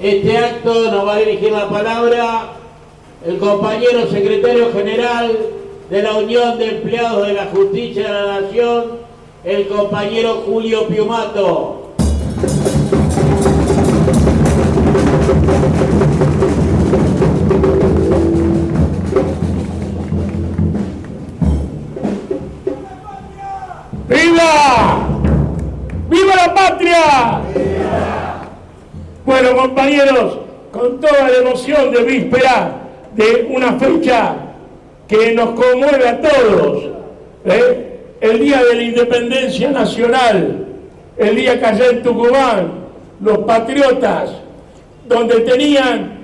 este acto nos va a dirigir la palabra el compañero secretario general de la Unión de Empleados de la Justicia de la Nación, el compañero Julio Piumato. ¡Viva! ¡Viva la patria! ¡Viva! Bueno, compañeros, con toda la emoción de víspera de una fecha que nos conmueve a todos, el día de la independencia nacional, el día que allá en Tucumán, los patriotas, donde tenían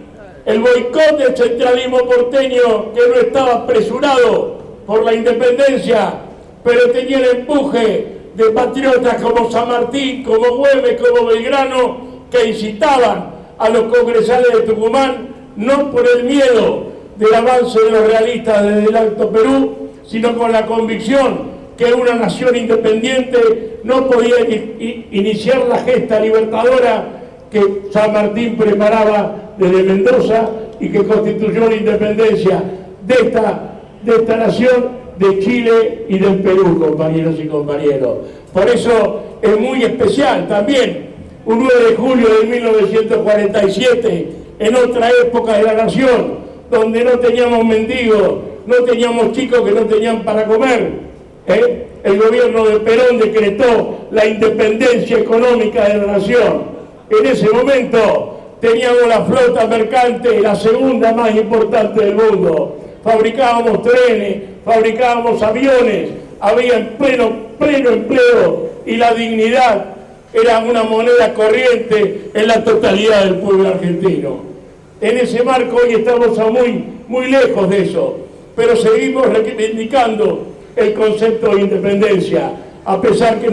el boicot del centralismo porteño que no estaba apresurado por la independencia, pero tenía el empuje de patriotas como San Martín, como Güemes, como Belgrano, que incitaban a los congresales de Tucumán, no por el miedo del avance de los realistas desde el Alto Perú, sino con la convicción que una nación independiente no podía iniciar la gesta libertadora que San Martín preparaba desde Mendoza y que constituyó la independencia de esta nación, de Chile y del Perú, compañeros y compañeros. Por eso es muy especial también un 9 de julio de 1947, en otra época de la nación, donde no teníamos mendigos, no teníamos chicos que no tenían para comer. El gobierno de Perón decretó la independencia económica de la nación. En ese momento teníamos la flota mercante, la segunda más importante del mundo. Fabricábamos trenes, fabricábamos aviones, había pleno empleo y la dignidad era una moneda corriente en la totalidad del pueblo argentino. En ese marco hoy estamos muy lejos de eso, pero seguimos reivindicando el concepto de independencia, a pesar que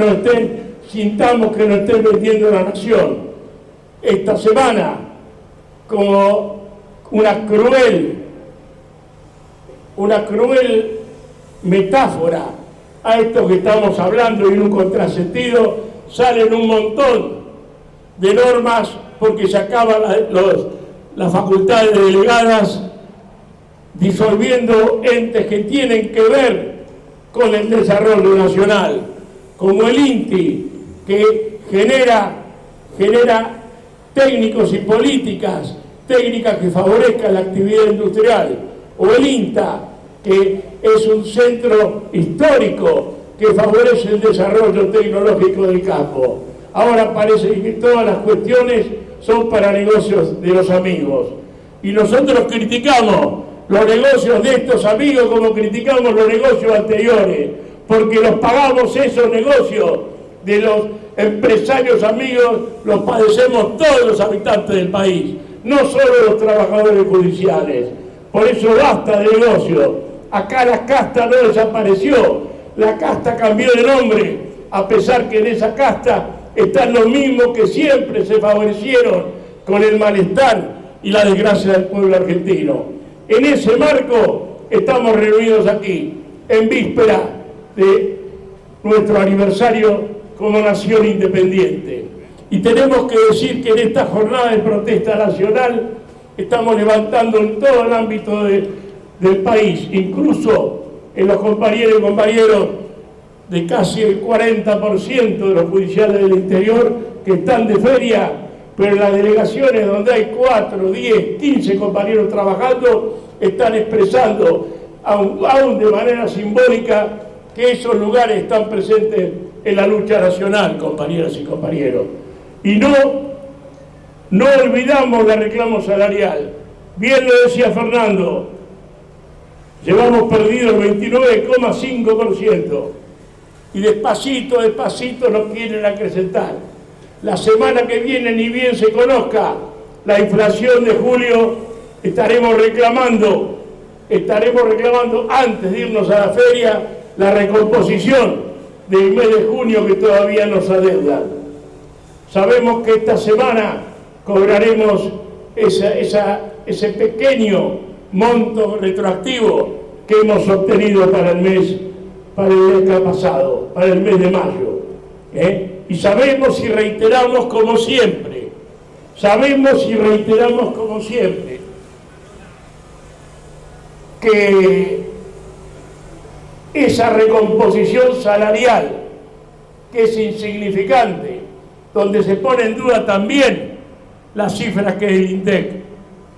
sintamos que nos estén vendiendo la nación. Esta semana, como una cruel metáfora a esto que estamos hablando y en un contrasentido, salen un montón de normas porque se acaban las facultades delegadas, disolviendo entes que tienen que ver con el desarrollo nacional, como el INTI, que genera técnicos y técnicas que favorezcan la actividad industrial, o el INTA, que es un centro histórico que favorece el desarrollo tecnológico del campo. Ahora parece que todas las cuestiones son para negocios de los amigos. Y nosotros criticamos los negocios de estos amigos como criticamos los negocios anteriores, porque los pagamos esos negocios de los empresarios amigos, los padecemos todos los habitantes del país, no solo los trabajadores judiciales. Por eso basta de negocio. Acá la casta no desapareció, la casta cambió de nombre, a pesar que en esa casta están los mismos que siempre se favorecieron con el malestar y la desgracia del pueblo argentino. En ese marco estamos reunidos aquí, en víspera de nuestro aniversario como nación independiente. Y tenemos que decir que en esta jornada de protesta nacional estamos levantando en todo el ámbito del país, incluso en los compañeros y compañeros de casi el 40% de los judiciales del interior que están de feria, pero en las delegaciones donde hay 4, 10, 15 compañeros trabajando, están expresando, aún de manera simbólica, que esos lugares están presentes en la lucha nacional, compañeras y compañeros. Y no olvidamos el reclamo salarial. Bien lo decía Fernando, llevamos perdido el 29,5%. Y despacito nos quieren acrecentar. La semana que viene, ni bien se conozca la inflación de julio, estaremos reclamando antes de irnos a la feria la recomposición del mes de junio que todavía nos adeudan. Sabemos que esta semana cobraremos ese pequeño monto retroactivo que hemos obtenido para el mes que ha pasado, para el mes de mayo. Y sabemos y reiteramos como siempre, Sabemos y reiteramos como siempre que esa recomposición salarial, que es insignificante, donde se pone en duda también las cifras que es el INDEC.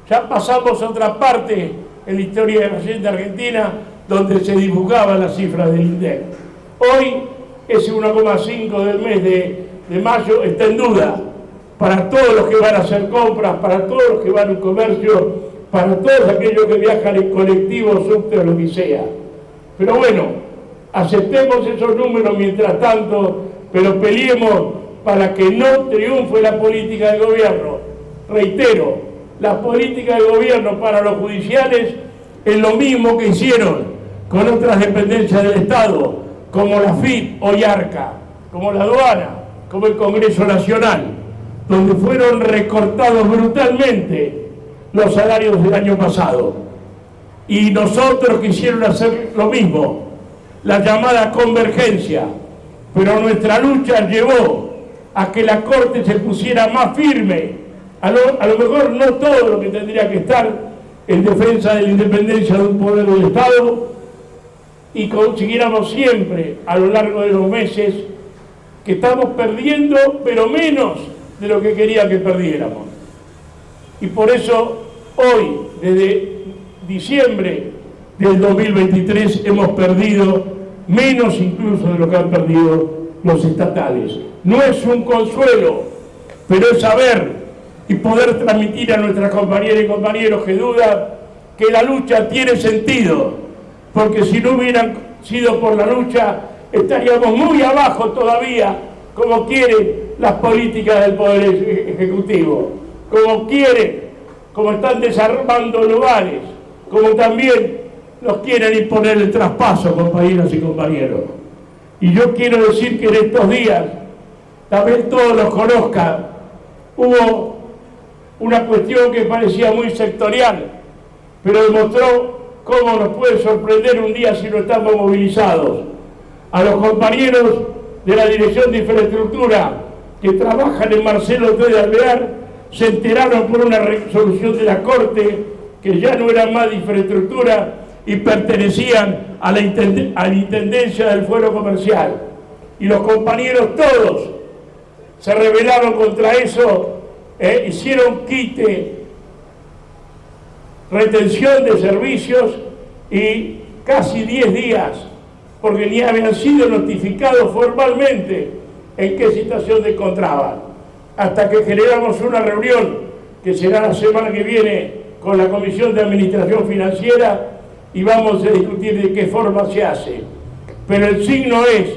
Ya pasamos a otra parte en la historia reciente argentina donde se divulgaban las cifras del INDEC. Hoy ese 1,5 del mes de mayo está en duda para todos los que van a hacer compras, para todos los que van a un comercio, para todos aquellos que viajan en colectivo, subte o lo que sea. Pero bueno, aceptemos esos números mientras tanto, pero peleemos para que no triunfe la política del gobierno. Reitero, la política del gobierno para los judiciales es lo mismo que hicieron con otras dependencias del Estado, como la FIP o IARCA, como la aduana, como el Congreso Nacional, donde fueron recortados brutalmente los salarios del año pasado. Y nosotros quisieron hacer lo mismo, la llamada convergencia, pero nuestra lucha llevó a que la Corte se pusiera más firme, a lo mejor no todo lo que tendría que estar en defensa de la independencia de un poder del Estado, y consiguiéramos siempre a lo largo de los meses que estamos perdiendo, pero menos de lo que quería que perdiéramos. Y por eso hoy, desde diciembre del 2023, hemos perdido menos incluso de lo que han perdido los estatales. No es un consuelo, pero es saber y poder transmitir a nuestras compañeras y compañeros que dudan que la lucha tiene sentido, porque si no hubieran sido por la lucha estaríamos muy abajo todavía, como quieren las políticas del Poder Ejecutivo, como quieren, como están desarmando lugares, como también nos quieren imponer el traspaso, compañeras y compañeros. Y yo quiero decir que en estos días, también todos los conozcan, hubo una cuestión que parecía muy sectorial, pero demostró cómo nos puede sorprender un día si no estamos movilizados. A los compañeros de la Dirección de Infraestructura que trabajan en Marcelo T. de Alvear se enteraron por una resolución de la Corte que ya no eran más de infraestructura y pertenecían a la Intendencia del Fuero Comercial. Y los compañeros todos se rebelaron contra eso, hicieron quite, retención de servicios y casi 10 días, porque ni habían sido notificados formalmente en qué situación se encontraban, hasta que generamos una reunión que será la semana que viene con la Comisión de Administración Financiera y vamos a discutir de qué forma se hace. Pero el signo es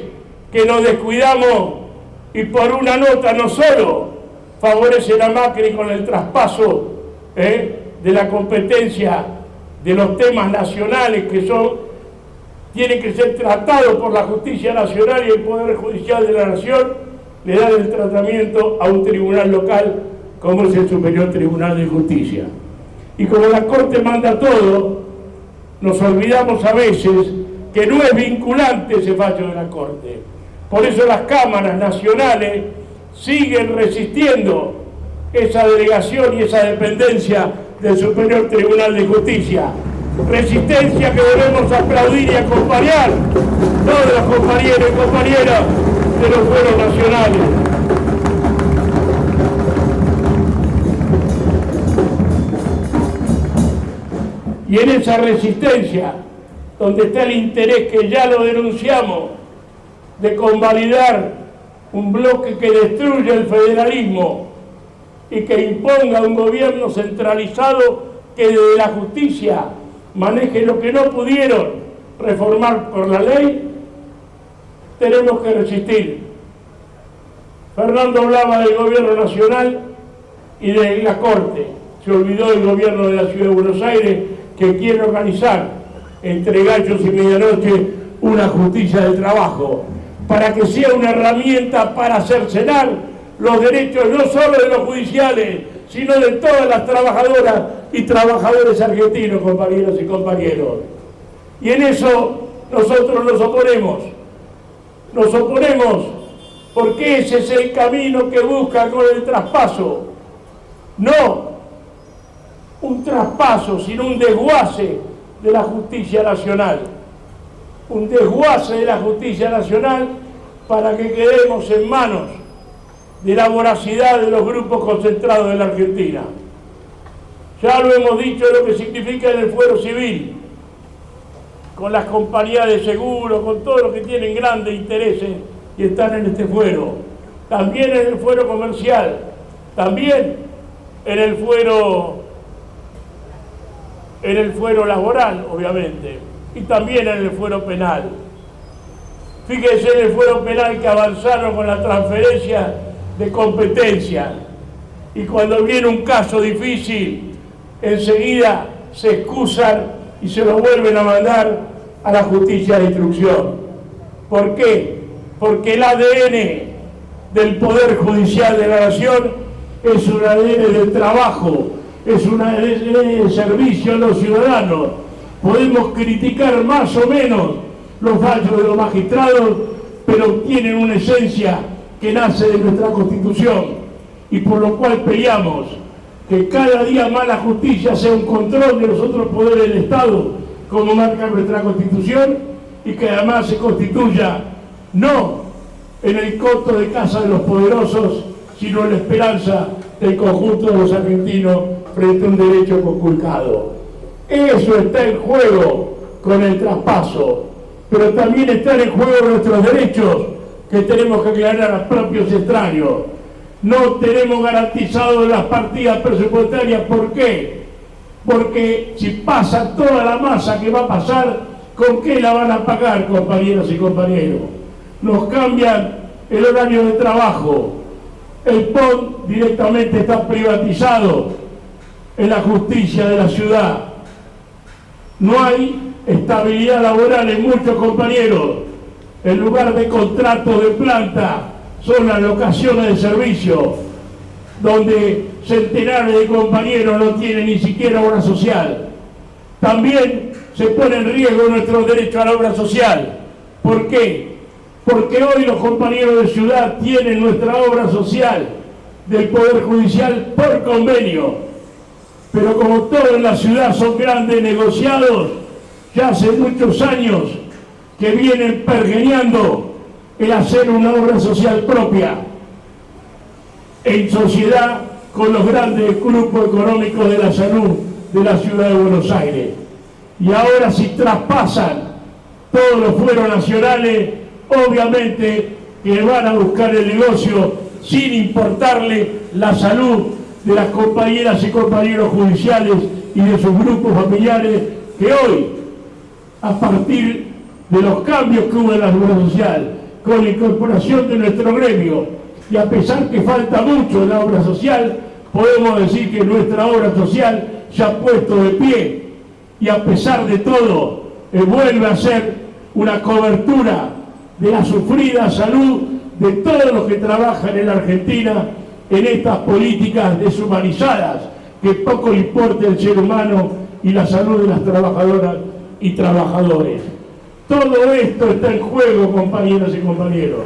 que nos descuidamos y por una nota no solo favorecen a Macri con el traspaso de la competencia de los temas nacionales que tienen que ser tratados por la Justicia Nacional y el Poder Judicial de la Nación, le dan el tratamiento a un tribunal local como es el Superior Tribunal de Justicia. Y como la Corte manda todo, nos olvidamos a veces que no es vinculante ese fallo de la Corte. Por eso las cámaras nacionales siguen resistiendo esa delegación y esa dependencia del Superior Tribunal de Justicia. Resistencia que debemos aplaudir y acompañar todos los compañeros y compañeras de los fueros nacionales. Y en esa resistencia, donde está el interés que ya lo denunciamos, de convalidar un bloque que destruye el federalismo y que imponga un gobierno centralizado que desde la justicia maneje lo que no pudieron reformar por la ley, tenemos que resistir. Fernando hablaba del gobierno nacional y de la Corte. Se olvidó del gobierno de la Ciudad de Buenos Aires, que quiere organizar entre gallos y medianoche una justicia del trabajo, para que sea una herramienta para cercenar los derechos no solo de los judiciales, sino de todas las trabajadoras y trabajadores argentinos, compañeros y compañeros. Y en eso nosotros nos oponemos porque ese es el camino que busca con el traspaso. no un traspaso, sino un desguace de la justicia nacional. Un desguace de la justicia nacional para que quedemos en manos de la voracidad de los grupos concentrados de la Argentina. Ya lo hemos dicho lo que significa en el fuero civil, con las compañías de seguro, con todos los que tienen grandes intereses y están en este fuero. También en el fuero comercial, también en el fuero laboral, obviamente, y también en el fuero penal. Fíjense en el fuero penal que avanzaron con la transferencia de competencia, y cuando viene un caso difícil, enseguida se excusan y se lo vuelven a mandar a la justicia de instrucción. ¿Por qué? Porque el ADN del Poder Judicial de la Nación es un ADN de trabajo, es un ADN de servicio a los ciudadanos. Podemos criticar más o menos los fallos de los magistrados, pero tienen una esencia que nace de nuestra Constitución, y por lo cual peleamos que cada día más la justicia sea un control de los otros poderes del Estado, como marca nuestra Constitución, y que además se constituya no en el costo de casa de los poderosos, sino en la esperanza del conjunto de los argentinos frente a un derecho conculcado. Eso está en juego con el traspaso, pero también están en juego nuestros derechos, que tenemos que aclarar a los propios extraños. No tenemos garantizadas las partidas presupuestarias. ¿Por qué? Porque si pasa toda la masa que va a pasar, ¿con qué la van a pagar, compañeros y compañeros? Nos cambian el horario de trabajo, el PON directamente está privatizado en la justicia de la ciudad, no hay estabilidad laboral en muchos compañeros, en lugar de contratos de planta son las locaciones de servicio, donde centenares de compañeros no tienen ni siquiera obra social. También se pone en riesgo nuestro derecho a la obra social. ¿Por qué? Porque hoy los compañeros de ciudad tienen nuestra obra social del Poder Judicial por convenio, pero como todo en la ciudad son grandes negociados, ya hace muchos años que vienen pergeñando el hacer una obra social propia en sociedad con los grandes grupos económicos de la salud de la ciudad de Buenos Aires. Y ahora si traspasan todos los fueros nacionales, obviamente que van a buscar el negocio sin importarle la salud de las compañeras y compañeros judiciales y de sus grupos familiares, que hoy, a partir de los cambios que hubo en la obra social, con la incorporación de nuestro gremio, y a pesar que falta mucho en la obra social, podemos decir que nuestra obra social se ha puesto de pie, y a pesar de todo, vuelve a ser una cobertura de la sufrida salud de todos los que trabajan en la Argentina en estas políticas deshumanizadas, que poco le importa el ser humano y la salud de las trabajadoras y trabajadores. Todo esto está en juego, compañeras y compañeros.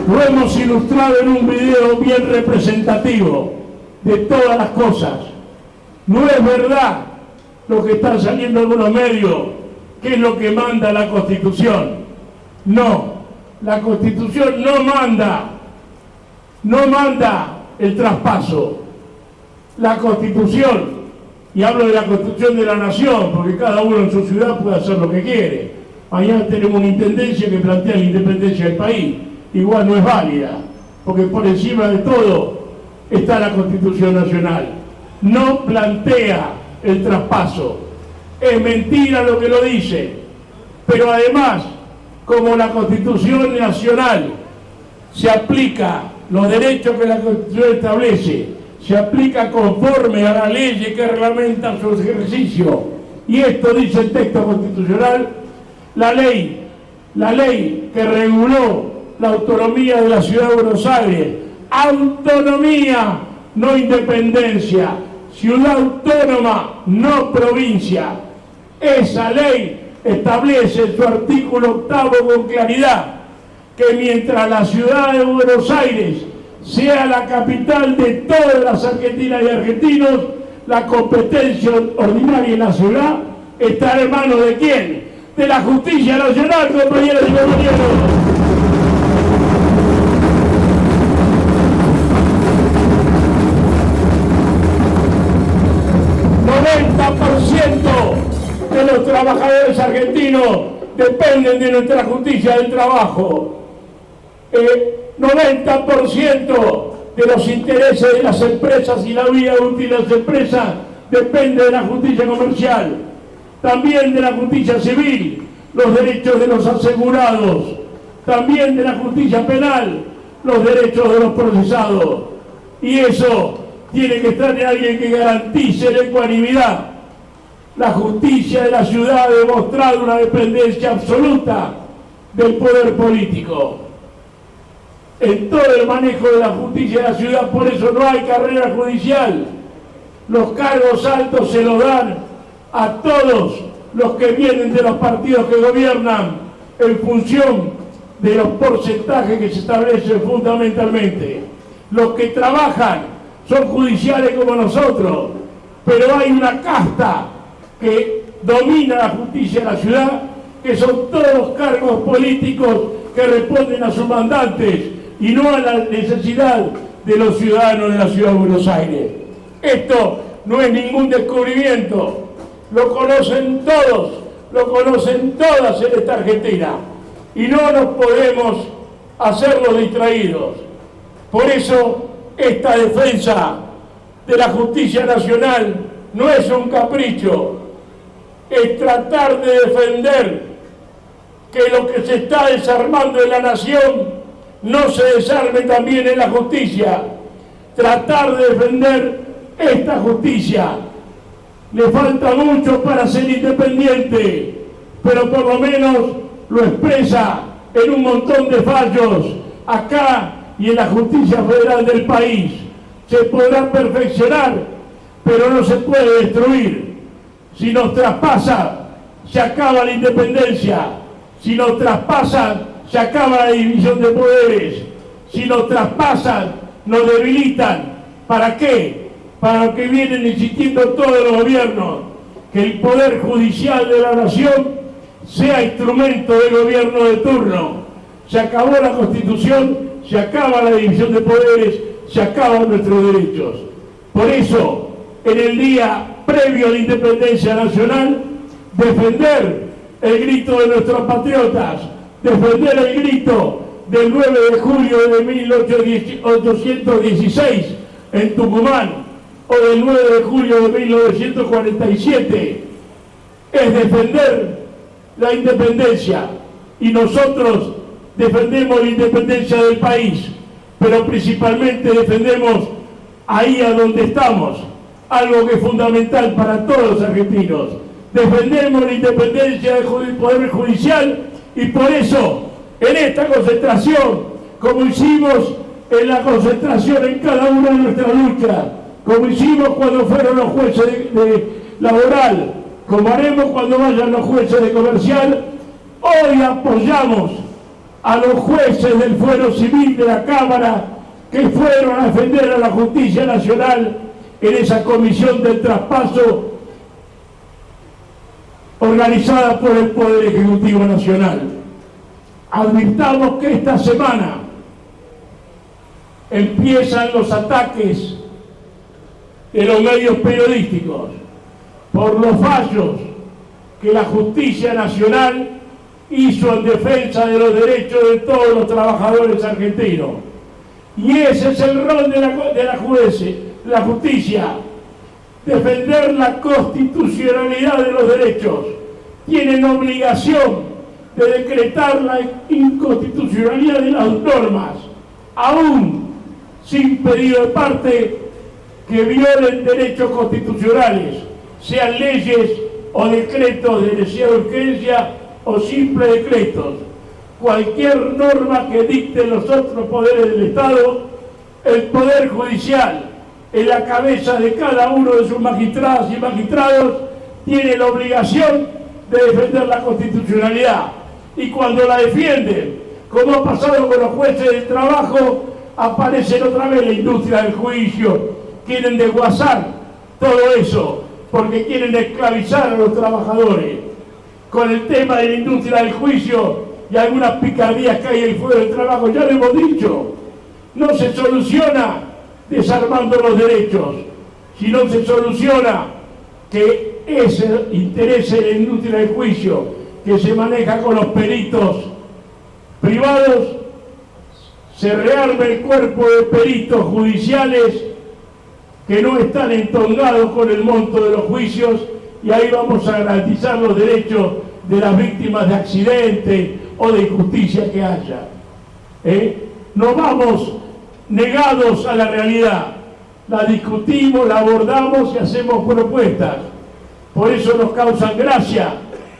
Lo hemos ilustrado en un video bien representativo de todas las cosas. No es verdad lo que están saliendo en algunos medios, que es lo que manda la Constitución. No, la Constitución no manda el traspaso. La Constitución, y hablo de la Constitución de la Nación, porque cada uno en su ciudad puede hacer lo que quiere. Mañana tenemos una intendencia que plantea la independencia del país. Igual no es válida, porque por encima de todo está la Constitución Nacional. No plantea el traspaso. Es mentira lo que lo dice, pero además, como la Constitución Nacional se aplica los derechos que la Constitución establece, se aplica conforme a las leyes que reglamentan su ejercicio, y esto dice el texto constitucional, la ley que reguló la autonomía de la Ciudad de Buenos Aires, autonomía, no independencia, ciudad autónoma, no provincia, Esa ley establece en su artículo 8 con claridad que mientras la ciudad de Buenos Aires sea la capital de todas las argentinas y argentinos, la competencia ordinaria en la ciudad estará en manos ¿de quién? De la justicia nacional, compañeros y compañeros. El 90% de los trabajadores argentinos dependen de nuestra justicia del trabajo. 90% de los intereses de las empresas y la vida útil de las empresas depende de la justicia comercial, también de la justicia civil, los derechos de los asegurados, también de la justicia penal, los derechos de los procesados. Y eso tiene que estar en alguien que garantice la ecuanimidad. La justicia de la ciudad ha demostrado una dependencia absoluta del poder político. En todo el manejo de la justicia de la ciudad, por eso no hay carrera judicial. Los cargos altos se los dan a todos los que vienen de los partidos que gobiernan en función de los porcentajes que se establecen fundamentalmente. Los que trabajan son judiciales como nosotros, pero hay una casta que domina la justicia de la ciudad, que son todos los cargos políticos que responden a sus mandantes y no a la necesidad de los ciudadanos de la ciudad de Buenos Aires. Esto no es ningún descubrimiento, lo conocen todos, lo conocen todas en esta Argentina, y no nos podemos hacer los distraídos. Por eso esta defensa de la justicia nacional no es un capricho, es tratar de defender que lo que se está desarmando en la nación no se desarme también en la justicia, tratar de defender esta justicia. Le falta mucho para ser independiente, pero por lo menos lo expresa en un montón de fallos acá y en la justicia federal del país. Se podrá perfeccionar, pero no se puede destruir. Si nos traspasa, se acaba la independencia. Si nos traspasan, se acaba la división de poderes. Si nos traspasan, nos debilitan. ¿Para qué? Para lo que vienen insistiendo todos los gobiernos, que el poder judicial de la nación sea instrumento del gobierno de turno. Se acabó la Constitución, se acaba la división de poderes, se acaban nuestros derechos. Por eso, en el día previo a la independencia nacional, defender el grito de nuestros patriotas, defender el grito del 9 de julio de 1816 en Tucumán, o del 9 de julio de 1947, es defender la independencia, y nosotros defendemos la independencia del país, pero principalmente defendemos ahí a donde estamos, algo que es fundamental para todos los argentinos. Defendemos la independencia del Poder Judicial, y por eso, en esta concentración, como hicimos en la concentración en cada una de nuestras luchas, como hicimos cuando fueron los jueces de laboral, como haremos cuando vayan los jueces de comercial, hoy apoyamos a los jueces del fuero civil de la Cámara que fueron a defender a la justicia nacional en esa comisión del traspaso organizada por el Poder Ejecutivo Nacional. Advirtamos que esta semana empiezan los ataques de los medios periodísticos por los fallos que la justicia nacional hizo en defensa de los derechos de todos los trabajadores argentinos. Y ese es el rol de la justicia, defender la constitucionalidad de los derechos. Tienen obligación de decretar la inconstitucionalidad de las normas, aún sin pedido de parte que violen derechos constitucionales, sean leyes o decretos de necesidad de urgencia o simples decretos. Cualquier norma que dicten los otros poderes del Estado, el Poder Judicial, en la cabeza de cada uno de sus magistradas y magistrados, tiene la obligación de defender la constitucionalidad. Y cuando la defienden, como ha pasado con los jueces del trabajo, aparece otra vez la industria del juicio. Quieren desguazar todo eso, porque quieren esclavizar a los trabajadores. Con el tema de la industria del juicio y algunas picardías que hay en el fuego del trabajo, ya lo hemos dicho, no se soluciona desarmando los derechos, sino se soluciona que ese interés en la industria del juicio que se maneja con los peritos privados, se rearme el cuerpo de peritos judiciales que no están entongados con el monto de los juicios, y ahí vamos a garantizar los derechos de las víctimas de accidentes o de injusticia que haya. No vamos negados a la realidad, la discutimos, la abordamos y hacemos propuestas. Por eso nos causan gracia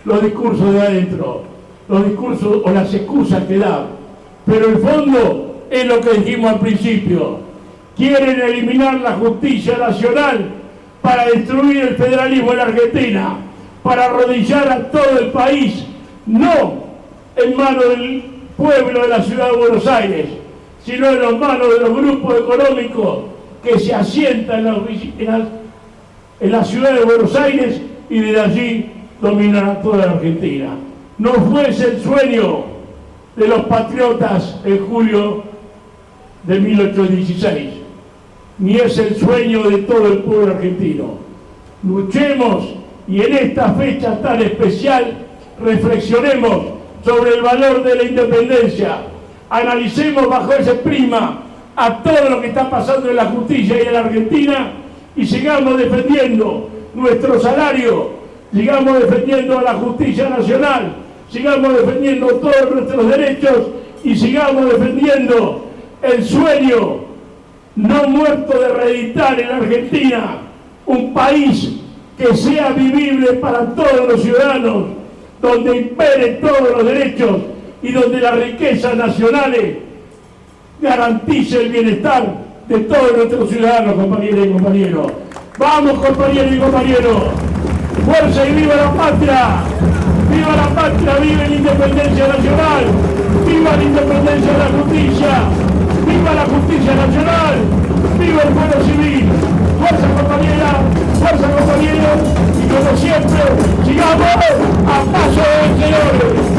los discursos de adentro, los discursos o las excusas que dan. Pero el fondo es lo que dijimos al principio. Quieren eliminar la justicia nacional para destruir el federalismo en la Argentina, para arrodillar a todo el país, no en manos del pueblo de la ciudad de Buenos Aires, sino en manos de los grupos económicos que se asientan en la ciudad de Buenos Aires y desde allí dominan a toda la Argentina. No fue ese el sueño de los patriotas en julio de 1816, ni es el sueño de todo el pueblo argentino. Luchemos y en esta fecha tan especial reflexionemos sobre el valor de la independencia, analicemos bajo ese prisma a todo lo que está pasando en la justicia y en la Argentina y sigamos defendiendo nuestro salario, sigamos defendiendo la justicia nacional, sigamos defendiendo todos nuestros derechos y sigamos defendiendo el sueño no muerto de reeditar en la Argentina un país que sea vivible para todos los ciudadanos, donde imperen todos los derechos y donde las riquezas nacionales garantice el bienestar de todos nuestros ciudadanos, compañeras y compañeros. Vamos, compañeros y compañeros, fuerza y viva la patria, viva la patria, viva la independencia nacional, viva la independencia de la justicia, viva la justicia nacional, viva el pueblo civil. Fuerza, compañera, fuerza, compañeros, y como siempre, sigamos a paso de vencedores.